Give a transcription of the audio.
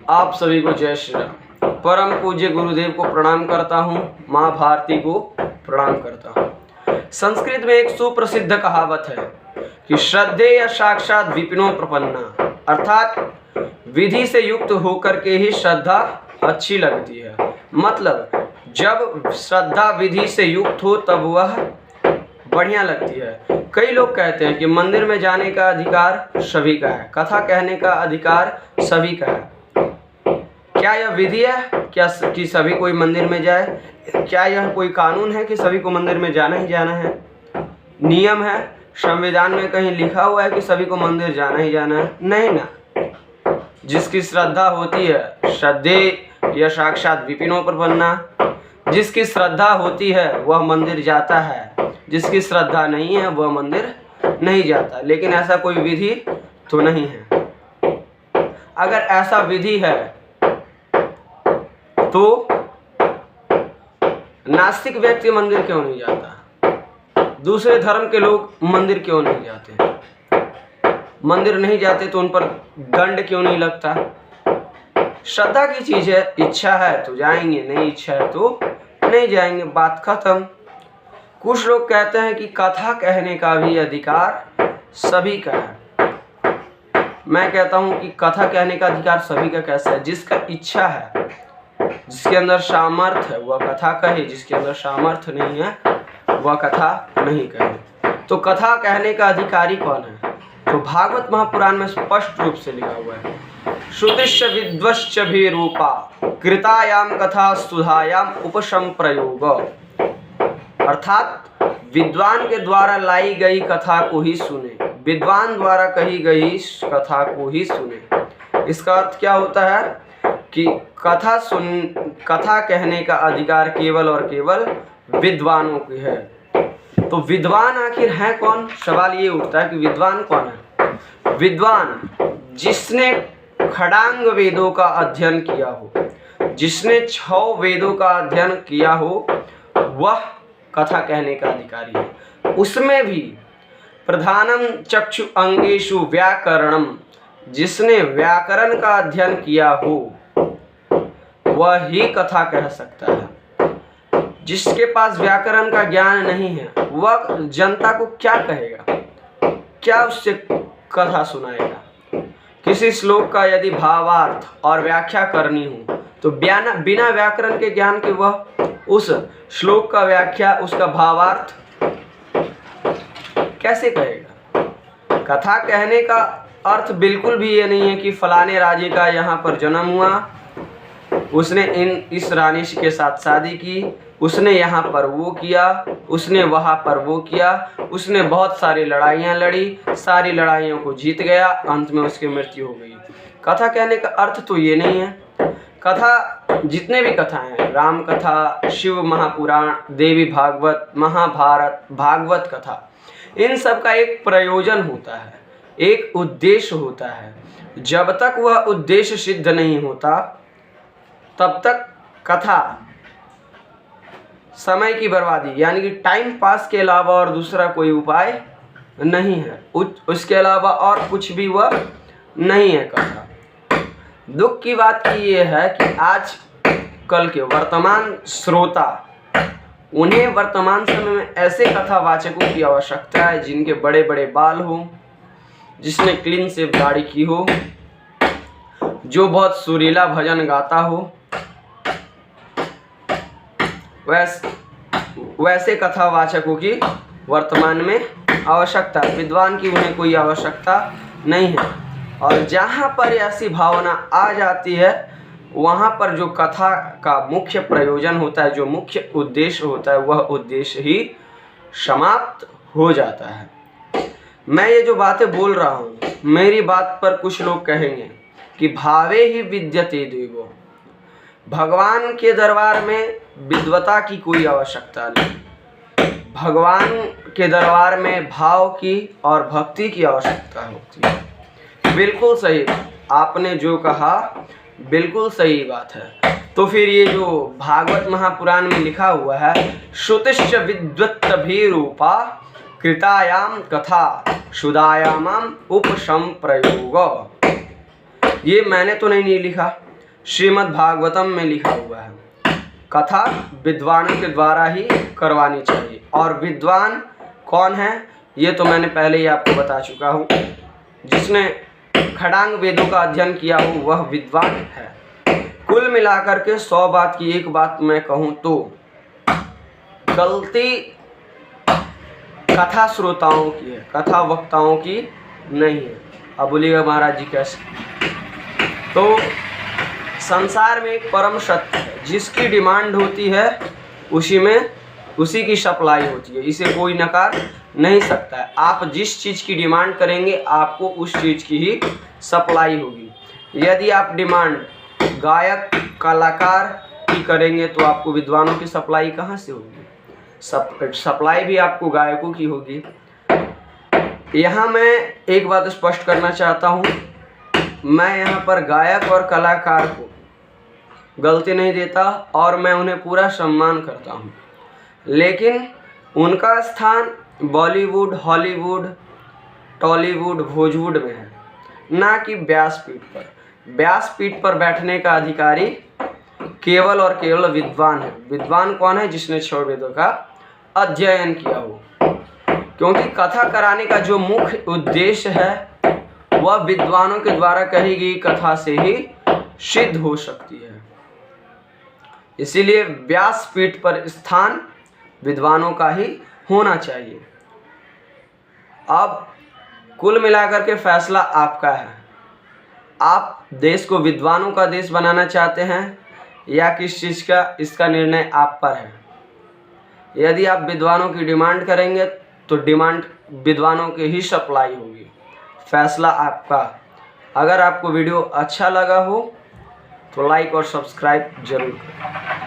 आप सभी को जय श्री राम। परम पूज्य गुरुदेव को प्रणाम करता हूँ, माँ भारती को प्रणाम करता हूँ। संस्कृत में एक सुप्रसिद्ध कहावत है कि श्रद्धेय साक्षात विपिनो प्रपन्ना, अर्थात विधि से युक्त होकर के ही श्रद्धा अच्छी लगती है। मतलब जब श्रद्धा विधि से युक्त हो तब वह बढ़िया लगती है। कई लोग कहते हैं कि मंदिर में जाने का अधिकार सभी का है, कथा कहने का अधिकार सभी का है। क्या यह विधि है क्या कि सभी कोई मंदिर में जाए? क्या यह कोई कानून है कि सभी को मंदिर में जाना ही जाना है? नियम है, संविधान में कहीं लिखा हुआ है कि सभी को मंदिर जाना ही जाना है? नहीं ना। जिसकी श्रद्धा होती है, श्रद्धे या साक्षात विपिनो प्रपन्ना, जिसकी श्रद्धा होती है वह मंदिर जाता है, जिसकी श्रद्धा नहीं है वह मंदिर नहीं जाता। लेकिन ऐसा कोई विधि तो नहीं है। अगर ऐसा विधि है तो नास्तिक व्यक्ति मंदिर क्यों नहीं जाता? दूसरे धर्म के लोग मंदिर क्यों नहीं जाते? मंदिर नहीं जाते तो उन पर दंड क्यों नहीं लगता? श्रद्धा की चीज है, इच्छा है तो जाएंगे, नहीं इच्छा है तो नहीं जाएंगे, बात खत्म। कुछ लोग कहते हैं कि कथा कहने का भी अधिकार सभी का है। मैं कहता हूं कि कथा कहने का अधिकार सभी का कैसे है? जिसका इच्छा है, जिसके अंदर सामर्थ्य है वह कथा कहे, जिसके अंदर सामर्थ्य नहीं है वह कथा नहीं कहे। तो कथा कहने का अधिकारी कौन है? तो भागवत महापुराण में स्पष्ट रूप से लिखा हुआ है, श्रुतिश्च विद्वश्च भी रूपा कृतायाम कथा सुधायाम उपसंप्रयोग। अर्थात विद्वान के द्वारा लाई गई कथा को ही सुने, विद्वान द्वारा कही गई कथा को ही सुने। इसका अर्थ क्या होता है कि कथा कहने का अधिकार केवल और केवल विद्वानों की है। तो विद्वान आखिर है कौन? सवाल ये उठता है कि विद्वान कौन है? विद्वान जिसने खड़ांग वेदों का अध्ययन किया हो, जिसने 6 वेदों का अध्ययन किया हो, वह कथा कहने का अधिकारी है। उसमें भी प्रधानम चक्षु अंगेषु व्याकरणम, जिसने व्याकरण का अध्ययन किया हो वह ही कथा कह सकता है। जिसके पास व्याकरण का ज्ञान नहीं है वह जनता को क्या कहेगा, क्या उससे कथा सुनाएगा? किसी श्लोक का यदि भावार्थ और व्याख्या करनी हो तो बिना व्याकरण के ज्ञान के वह उस श्लोक का व्याख्या, उसका भावार्थ कैसे कहेगा? कथा कहने का अर्थ बिल्कुल भी ये नहीं है कि फलाने राजे का यहाँ पर जन्म हुआ, उसने इस रानी के साथ शादी की, उसने यहाँ पर वो किया, उसने वहाँ पर वो किया, उसने बहुत सारी लड़ाइयाँ लड़ी, सारी लड़ाइयों को जीत गया, अंत में उसकी मृत्यु हो गई। कथा कहने का अर्थ तो ये नहीं है। कथा, जितने भी कथाएं हैं, राम कथा, शिव महापुराण, देवी भागवत, महाभारत, भागवत कथा, इन सब का एक प्रयोजन होता है, एक उद्देश्य होता है। जब तक वह उद्देश्य सिद्ध नहीं होता तब तक कथा समय की बर्बादी, यानी कि टाइम पास के अलावा और दूसरा कोई उपाय नहीं है। उसके अलावा और कुछ भी वह नहीं है कथा। दुख की बात ये है कि आज कल के वर्तमान श्रोता, उन्हें वर्तमान समय में ऐसे कथावाचकों की आवश्यकता है जिनके बड़े बड़े बाल हों, जिसने क्लीन शेव दाढ़ी की हो, जो बहुत सुरीला भजन गाता हो, वैसे कथावाचकों की वर्तमान में आवश्यकता है। विद्वान की उन्हें कोई आवश्यकता नहीं है। और जहाँ पर ऐसी भावना आ जाती है वहाँ पर जो कथा का मुख्य प्रयोजन होता है, जो मुख्य उद्देश्य होता है, वह उद्देश्य ही समाप्त हो जाता है। मैं ये जो बातें बोल रहा हूँ, मेरी बात पर कुछ लोग कहेंगे कि भावे ही विद्यते देवो, भगवान के दरबार में विद्वता की कोई आवश्यकता नहीं। भगवान के दरबार में भाव की और भक्ति की आवश्यकता होती है। बिल्कुल सही, आपने जो कहा बिल्कुल सही बात है। तो फिर ये जो भागवत महापुराण में लिखा हुआ है, श्रुतिश्च विद्वत्तभिरूपा कृतायाम कथा सुधायाम उपसंप्रयोग, ये मैंने तो नहीं लिखा, श्रीमद् भागवतम में लिखा हुआ है। कथा विद्वानों के द्वारा ही करवानी चाहिए। और विद्वान कौन है ये तो मैंने पहले ही आपको बता चुका हूँ। जिसने खड़ांग वेदों का अध्ययन किया हो वह विद्वान है। कुल मिलाकर के 100 बात की एक बात मैं कहूँ तो गलती कथा श्रोताओं की है, कथा वक्ताओं की नहीं है। अब बोलिएगा महाराज जी कैसे? तो संसार में एक परम सत्य है, जिसकी डिमांड होती है उसी की सप्लाई होती है। इसे कोई नकार नहीं सकता है। आप जिस चीज़ की डिमांड करेंगे आपको उस चीज़ की ही सप्लाई होगी। यदि आप डिमांड गायक कलाकार की करेंगे तो आपको विद्वानों की सप्लाई कहाँ से होगी? सप्लाई भी आपको गायकों की होगी। यहाँ मैं एक बात स्पष्ट करना चाहता हूँ, मैं यहाँ पर गायक और कलाकार को गलती नहीं देता और मैं उन्हें पूरा सम्मान करता हूँ, लेकिन उनका स्थान बॉलीवुड, हॉलीवुड, टॉलीवुड, भोजवुड में है, ना कि व्यासपीठ पर। व्यासपीठ पर बैठने का अधिकारी केवल और केवल विद्वान है। विद्वान कौन है? जिसने 6 वेदों का अध्ययन किया हो। क्योंकि कथा कराने का जो मुख्य उद्देश्य है वह विद्वानों के द्वारा कही गई कथा से ही सिद्ध हो सकती है। इसीलिए व्यासपीठ पर स्थान विद्वानों का ही होना चाहिए। अब कुल मिलाकर के फैसला आपका है। आप देश को विद्वानों का देश बनाना चाहते हैं या किस चीज़ का, इसका निर्णय आप पर है। यदि आप विद्वानों की डिमांड करेंगे तो डिमांड विद्वानों की ही सप्लाई होगी। फैसला आपका। अगर आपको वीडियो अच्छा लगा हो तो लाइक और सब्सक्राइब जरूर करें।